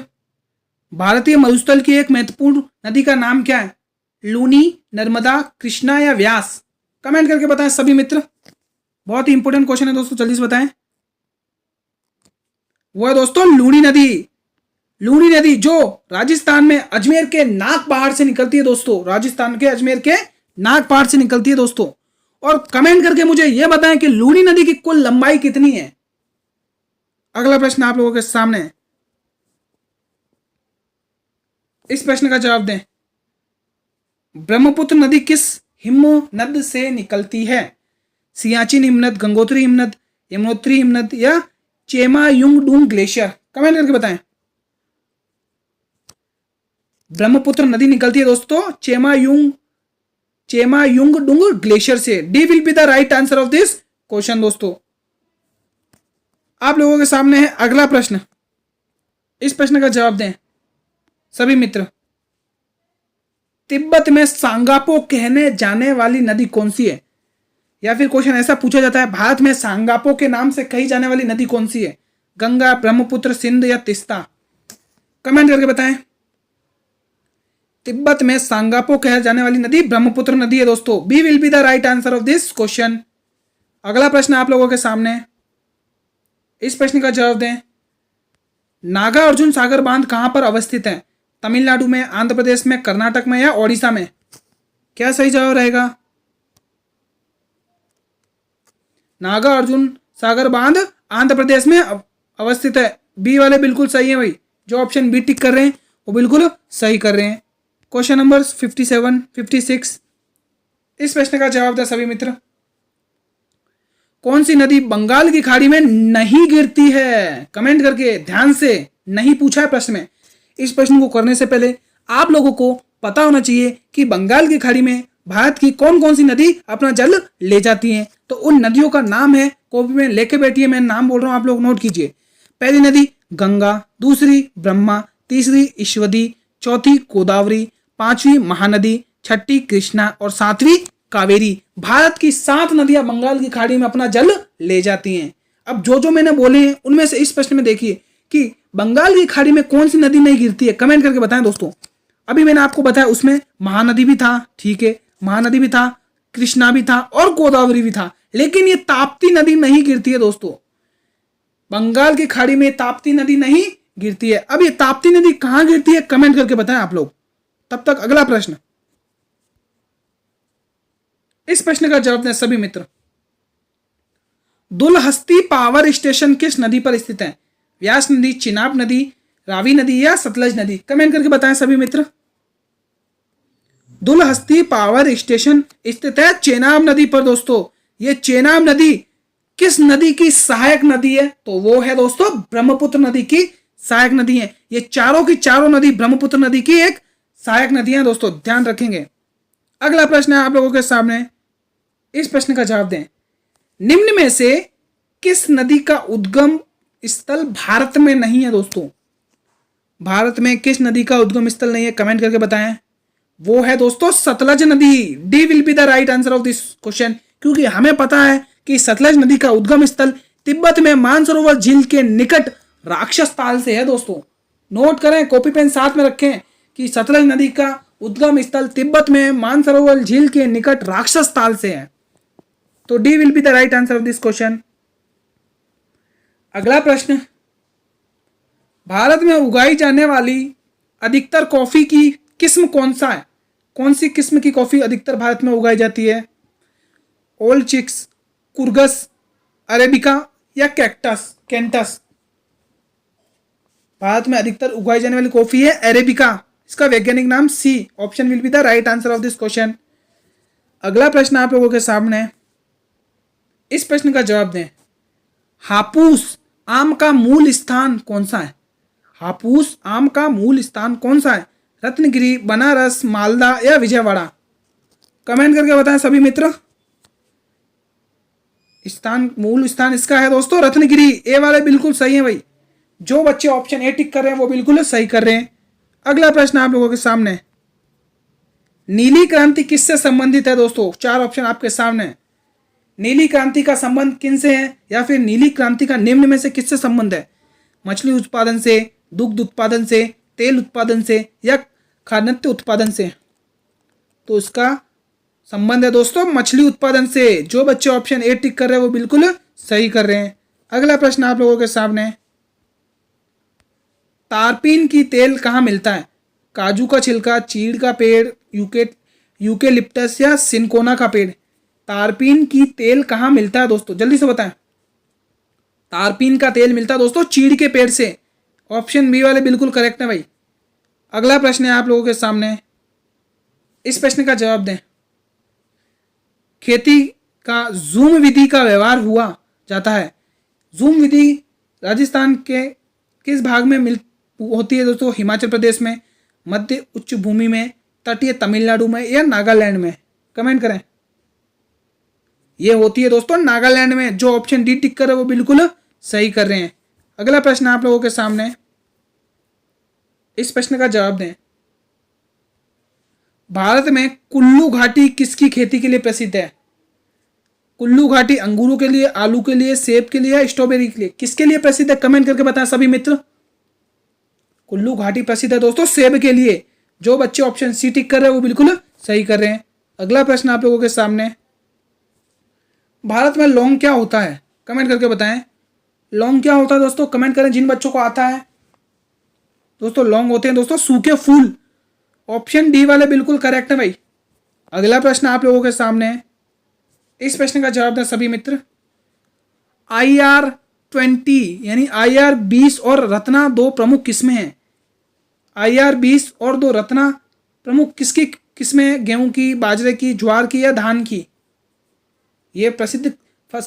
भारतीय मरुस्थल की एक महत्वपूर्ण नदी का नाम क्या है? लूनी, नर्मदा, कृष्णा या व्यास? कमेंट करके बताएं सभी मित्र। बहुत ही इंपॉर्टेंट क्वेश्चन है दोस्तों, जल्दी से बताएं। वो है दोस्तों लूनी नदी। लूनी नदी जो राजस्थान में अजमेर के नाग पहाड़ से निकलती है दोस्तों, राजस्थान के अजमेर के नाग पहाड़ से निकलती है दोस्तों। और कमेंट करके मुझे यह बताएं कि लूनी नदी की कुल लंबाई कितनी है। अगला प्रश्न आप लोगों के सामने, इस प्रश्न का जवाब दें। ब्रह्मपुत्र नदी किस हिमनद से निकलती है? सियाचिन हिमनद, गंगोत्री हिमनद, यमुनोत्री हिमनद या चेमायुंगडुंग ग्लेशियर? कमेंट करके बताएं। ब्रह्मपुत्र नदी निकलती है दोस्तों चेमायुंगडुंग ग्लेशियर से। D will be the right answer of this question दोस्तों। आप लोगों के सामने है अगला प्रश्न, इस प्रश्न का जवाब दें सभी मित्र। तिब्बत में सांगापो कहने जाने वाली नदी कौन सी है? या फिर क्वेश्चन ऐसा पूछा जाता है, भारत में सांगापो के नाम से कही जाने वाली नदी कौन सी है? गंगा, ब्रह्मपुत्र, सिंध या तीस्ता? कमेंट करके बताएं। तिब्बत में सांगापो कहे जाने वाली नदी ब्रह्मपुत्र नदी है दोस्तों। B will be the right answer of this question. अगला प्रश्न आप लोगों के सामने, इस प्रश्न का जवाब दें। नागार्जुन सागर बांध कहां पर अवस्थित है? तमिलनाडु में, आंध्र प्रदेश में, कर्नाटक में या ओडिशा में? क्या सही जवाब रहेगा? नागार्जुन सागर बांध आंध्र प्रदेश में अवस्थित है। बी वाले बिल्कुल सही है भाई, जो ऑप्शन बी टिक कर रहे हैं वो बिल्कुल सही कर रहे हैं। क्वेश्चन नंबर 57, 56, इस प्रश्न का जवाब दें सभी मित्र। कौन सी नदी बंगाल की खाड़ी में नहीं गिरती है? कमेंट करके ध्यान से, नहीं पूछा है प्रश्न में। इस प्रश्न को करने से पहले आप लोगों को पता होना चाहिए कि बंगाल की खाड़ी में भारत की कौन कौन सी नदी अपना जल ले जाती हैं। तो उन नदियों का नाम है, कॉपी में लेके बैठिए, मैं नाम बोल रहा हूं, आप लोग नोट कीजिए। पहली नदी गंगा, दूसरी ब्रह्मा, तीसरी ईश्वरी, चौथी गोदावरी, पांचवी महानदी, छठी कृष्णा और सातवीं कावेरी। भारत की 7 नदियां बंगाल की खाड़ी में अपना जल ले जाती हैं। अब जो मैंने बोले हैं उनमें से इस प्रश्न में देखिए कि बंगाल की खाड़ी में कौन सी नदी नहीं गिरती है। कमेंट करके बताएं दोस्तों। अभी मैंने आपको बताया उसमें महानदी भी था, ठीक है, महानदी भी था, कृष्णा भी था और गोदावरी भी था, लेकिन ये ताप्ती नदी नहीं गिरती है दोस्तों। बंगाल की खाड़ी में ताप्ती नदी नहीं गिरती है। अब ये ताप्ती नदी कहां गिरती है कमेंट करके बताएं आप लोग। तब तक अगला प्रश्न, इस प्रश्न का जवाब दें सभी मित्र। दुलहस्ती पावर स्टेशन किस नदी पर स्थित है? व्यास नदी, चिनाब नदी, रावी नदी या सतलज नदी? कमेंट करके बताएं सभी मित्र। दुलहस्ती पावर स्टेशन स्थित है चेनाब नदी पर दोस्तों। ये चेनाब नदी किस नदी की सहायक नदी है? तो वो है दोस्तों ब्रह्मपुत्र नदी की सहायक नदी है। ये चारों की चारों नदी ब्रह्मपुत्र नदी की एक सहायक नदियां दोस्तों, ध्यान रखेंगे। अगला प्रश्न है आप लोगों के सामने, इस प्रश्न का जवाब दें। निम्न में से किस नदी का उद्गम स्थल भारत में नहीं है दोस्तों? भारत में किस नदी का उद्गम स्थल नहीं है कमेंट करके बताएं। वो है दोस्तों सतलज नदी। D will be the right answer of this question, क्योंकि हमें पता है कि सतलज नदी का उद्गम स्थल तिब्बत में मानसरोवर झील के निकट राक्षस ताल से है दोस्तों। नोट करें, कॉपी पेन साथ में रखें कि सतलज नदी का उद्गम स्थल तिब्बत में मानसरोवर झील के निकट राक्षस ताल से है। तो D will be the right answer of this question. अगला प्रश्न, भारत में उगाई जाने वाली अधिकतर कॉफी की किस्म कौन सा है? कौन सी किस्म की कॉफी अधिकतर भारत में उगाई जाती है? ओल्ड चिक्स, कुर्गस, अरेबिका या कैंटस? भारत में अधिकतर उगाई जाने वाली कॉफी है अरेबिका। इसका वैज्ञानिक नाम C. Option will be the right answer of this question. अगला प्रश्न आप लोगों के सामने, इस प्रश्न का जवाब दें। हापूस आम का मूल स्थान कौन सा है? हापूस आम का मूल स्थान कौन सा है? रत्नगिरी, बनारस, मालदा या विजयवाड़ा? कमेंट करके बताएं सभी मित्र। मूल स्थान इसका है दोस्तों रत्नगिरी। ए वाले बिल्कुल सही है भाई, जो बच्चे ऑप्शन ए टिक कर रहे हैं वो बिल्कुल सही कर रहे हैं। अगला प्रश्न आप लोगों के सामने, नीली क्रांति किससे संबंधित है दोस्तों? चार ऑप्शन आपके सामने है। नीली क्रांति का संबंध किन से है, या फिर नीली क्रांति का निम्न में से किससे संबंध है? मछली उत्पादन से, दुग्ध उत्पादन से, तेल उत्पादन से, या खाद्यान्न उत्पादन से? तो इसका संबंध है दोस्तों मछली उत्पादन से। जो बच्चे ऑप्शन ए टिक कर रहे हैं वो बिल्कुल सही कर रहे हैं। अगला प्रश्न आप लोगों के सामने, तारपीन की तेल कहाँ मिलता है? काजू का छिलका, चीड़ का पेड़, यूकेलिप्टस या सिनकोना का पेड़? तारपीन की तेल कहाँ मिलता है दोस्तों? जल्दी से बताएं। तारपीन का तेल मिलता है दोस्तों चीड़ के पेड़ से। ऑप्शन बी वाले बिल्कुल करेक्ट है भाई। अगला प्रश्न है आप लोगों के सामने, इस प्रश्न का जवाब दें। खेती का जूम विधि का व्यवहार हुआ जाता है। जूम विधि राजस्थान के किस भाग में होती है दोस्तों? हिमाचल प्रदेश में, मध्य उच्च भूमि में, तटीय तमिलनाडु में, या नागालैंड में? कमेंट करें। ये होती है दोस्तों नागालैंड में। जो ऑप्शन डी टिक कर है वो बिल्कुल सही कर रहे हैं। अगला प्रश्न आप लोगों के सामने, इस प्रश्न का जवाब दें। भारत में कुल्लू घाटी किसकी खेती के लिए प्रसिद्ध है? कुल्लू घाटी अंगूरों के लिए, आलू के लिए, सेब के लिए, या स्ट्रॉबेरी के लिए? किसके लिए प्रसिद्ध है? कमेंट करके बताएं सभी मित्र। कुल्लू घाटी प्रसिद्ध है दोस्तों सेब के लिए। जो बच्चे ऑप्शन सी टिक कर रहे हैं वो बिल्कुल सही कर रहे हैं। अगला प्रश्न आप लोगों के सामने, भारत में लौंग क्या होता है? कमेंट करके बताएं। लौंग क्या होता है दोस्तों? कमेंट करें जिन बच्चों को आता है। दोस्तों लौंग होते हैं दोस्तों सूखे फूल। ऑप्शन डी वाले बिल्कुल करेक्ट है भाई। अगला प्रश्न आप लोगों के सामने, इस प्रश्न का जवाब दें सभी मित्र। IR-20 यानी IR-20 और रत्ना दो प्रमुख किस्में हैं। IR-20 और दो रत्ना प्रमुख किसकी किस्में? गेहूं की, बाजरे की, ज्वार की, या धान की? ये प्रसिद्ध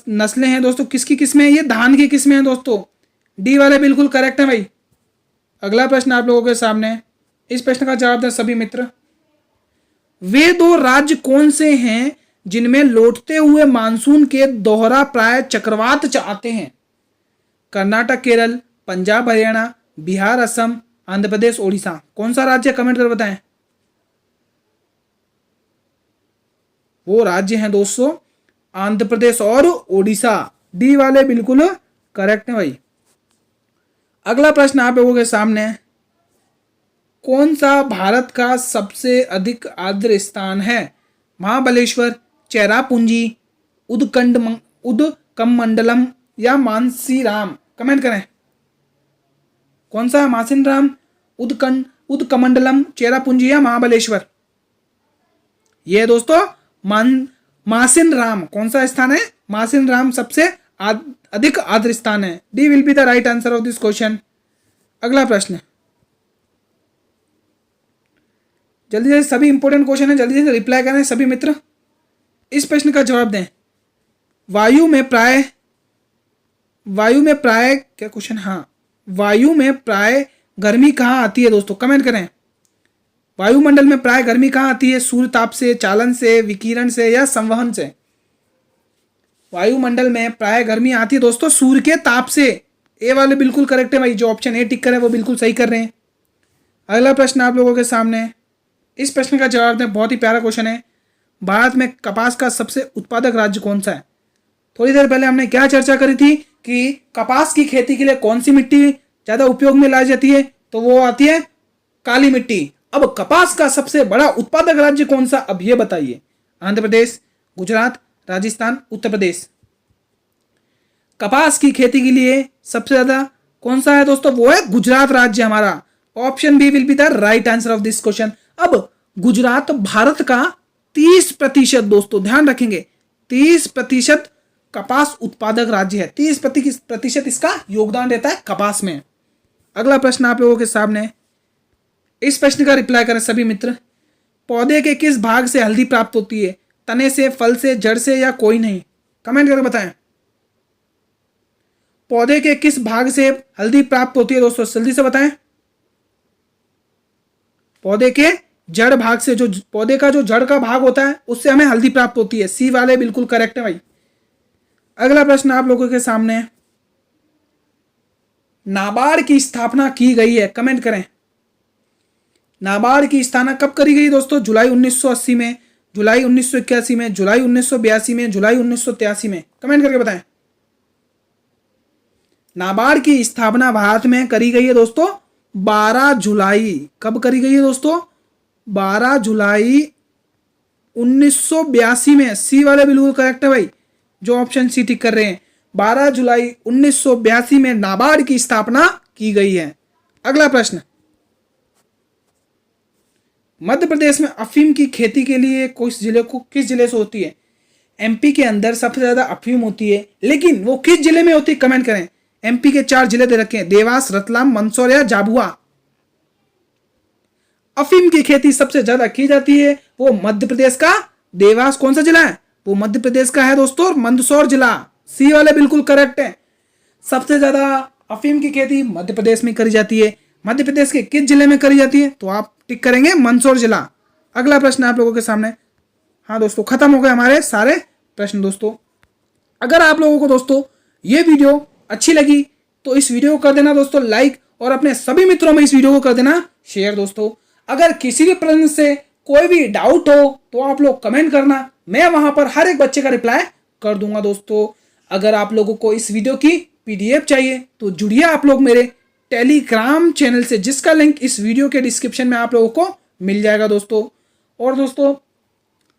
नस्लें हैं दोस्तों। किसकी किस्में हैं? ये धान की किस्में हैं दोस्तों। डी वाले बिल्कुल करेक्ट है भाई। अगला प्रश्न आप लोगों के सामने, इस प्रश्न का जवाब दें सभी मित्र। वे दो राज्य कौन से हैं जिनमें लौटते हुए मानसून के दोहरा प्राय चक्रवात आते हैं? कर्नाटक, केरल, पंजाब, हरियाणा, बिहार, असम, आंध्र प्रदेश, ओडिशा? कौन सा राज्य? कमेंट कर बताएं। वो राज्य हैं दोस्तों आंध्र प्रदेश और ओडिशा। डी वाले बिल्कुल करेक्ट है भाई। अगला प्रश्न आप लोगों के सामने, कौन सा भारत का सबसे अधिक आर्द्र स्थान है? महाबलेश्वर, चेरापूंजी, उदकमंडलम, या मानसीराम? कमेंट करें। कौन सा है? मासिनराम, उदकमंडलम, चेरापूंजी, या महाबलेश्वर? ये दोस्तों मासिनराम। कौन सा स्थान है? मासिनराम सबसे अधिक आर्द्र स्थान है। D will be the right answer of this question. अगला प्रश्न, जल्दी से सभी इंपॉर्टेंट क्वेश्चन है, जल्दी से रिप्लाई करें सभी मित्र। इस प्रश्न का जवाब दें। वायु में प्राय क्या क्वेश्चन? हाँ, वायु में प्राय गर्मी कहाँ आती है दोस्तों? कमेंट करें। वायुमंडल में प्राय गर्मी कहाँ आती है? सूर्य ताप से, चालन से, विकिरण से, या संवहन से? वायुमंडल में प्राय गर्मी आती है दोस्तों सूर्य के ताप से। ए वाले बिल्कुल करेक्ट है भाई। जो ऑप्शन ए टिक कर है वो बिल्कुल सही कर रहे हैं। अगला प्रश्न आप लोगों के सामने, इस प्रश्न का जवाब दें। बहुत ही प्यारा क्वेश्चन है। भारत में कपास का सबसे उत्पादक राज्य कौन सा है? थोड़ी देर पहले हमने क्या चर्चा करी थी कि कपास की खेती के लिए कौन सी मिट्टी ज्यादा उपयोग में लाई जाती है? तो वो आती है काली मिट्टी। अब कपास का सबसे बड़ा उत्पादक राज्य कौन सा? अब ये बताइए। आंध्र प्रदेश, गुजरात, राजस्थान, उत्तर प्रदेश? कपास की खेती के लिए सबसे ज्यादा कौन सा है दोस्तों? वो है गुजरात राज्य हमारा। Option B will be the right answer of this question. अब गुजरात भारत का 30% दोस्तों ध्यान रखेंगे, 30% कपास उत्पादक राज्य है। 30% इसका योगदान रहता है कपास में। अगला प्रश्न आप लोगों के सामने, इस प्रश्न का रिप्लाई करें सभी मित्र। पौधे के किस भाग से हल्दी प्राप्त होती है? तने से, फल से, जड़ से, या कोई नहीं? कमेंट करके बताएं। पौधे के किस भाग से हल्दी प्राप्त होती है दोस्तों? जल्दी से बताएं। पौधे के जड़ भाग से, जो पौधे का जो जड़ का भाग होता है उससे हमें हल्दी प्राप्त होती है। सी वाले बिल्कुल करेक्ट है भाई। अगला प्रश्न आप लोगों के सामने, नाबार्ड की स्थापना की गई है? कमेंट करें। नाबार्ड की स्थापना कब करी गई दोस्तों? जुलाई 1980 में, जुलाई 1981 में, जुलाई 1982 में, जुलाई 1983 में? कमेंट करके बताएं। नाबार्ड की स्थापना भारत में करी गई है दोस्तों 12 जुलाई। कब करी गई है दोस्तों? 12 जुलाई 1982 में। सी वाले बिल्कुल करेक्ट है भाई, जो ऑप्शन सी टिक कर रहे हैं। 12 जुलाई 1982 में नाबार्ड की स्थापना की गई है। अगला प्रश्न, मध्य प्रदेश में अफीम की खेती के लिए किस जिले से होती है? एमपी के अंदर सबसे ज्यादा अफीम होती है, लेकिन वो किस जिले में होती है? कमेंट करें। एमपी के 4 जिले दे रखे हैं, देवास, रतलाम, मंदसौर या झाबुआ। अफीम की खेती सबसे ज्यादा की जाती है वो मध्य प्रदेश का देवास कौन सा जिला है? वो मध्य प्रदेश का है दोस्तों मंदसौर जिला। सी वाले बिल्कुल करेक्ट है। सबसे ज्यादा अफीम की खेती मध्य प्रदेश में करी जाती है। मध्य प्रदेश के किस जिले में करी जाती है? तो आप टिक करेंगे मंदसौर जिला। अगला प्रश्न आप लोगों के सामने। हाँ दोस्तों, खत्म हो गए हमारे सारे प्रश्न दोस्तों। अगर आप लोगों को दोस्तों ये वीडियो अच्छी लगी तो इस वीडियो को कर देना दोस्तों लाइक, और अपने सभी मित्रों में इस वीडियो को कर देना शेयर दोस्तों। अगर किसी भी प्रश्न से कोई भी डाउट हो तो आप लोग कमेंट करना, मैं वहां पर हर एक बच्चे का रिप्लाई कर दूंगा दोस्तों। अगर आप लोगों को इस वीडियो की पीडीएफ चाहिए तो जुड़िए आप लोग मेरे टेलीग्राम चैनल से, जिसका लिंक इस वीडियो के डिस्क्रिप्शन में आप लोगों को मिल जाएगा दोस्तों। और दोस्तों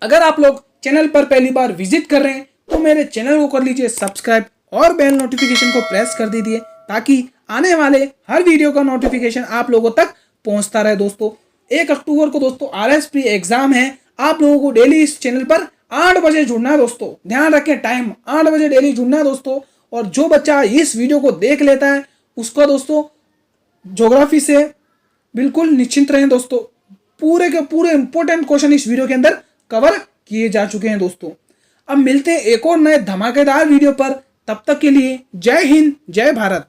अगर आप लोग चैनल पर पहली बार विजिट कर रहे हैं तो मेरे चैनल को कर लीजिए सब्सक्राइब और बेल नोटिफिकेशन को प्रेस कर दीजिए, ताकि आने वाले हर वीडियो का नोटिफिकेशन आप लोगों तक पहुंचता रहे दोस्तों। 1 अक्टूबर को दोस्तों RSP एग्जाम है। आप लोगों को डेली इस चैनल पर 8 बजे जुड़ना है दोस्तों। ध्यान रखें, टाइम 8 बजे डेली जुड़ना है दोस्तों। और जो बच्चा इस वीडियो को देख लेता है उसका दोस्तों ज्योग्राफी से बिल्कुल निश्चिंत रहें दोस्तों। पूरे के पूरे इंपॉर्टेंट क्वेश्चन इस वीडियो के अंदर कवर किए जा चुके हैं दोस्तों। अब मिलते हैं एक और नए धमाकेदार वीडियो पर। तब तक के लिए जय हिंद, जय भारत।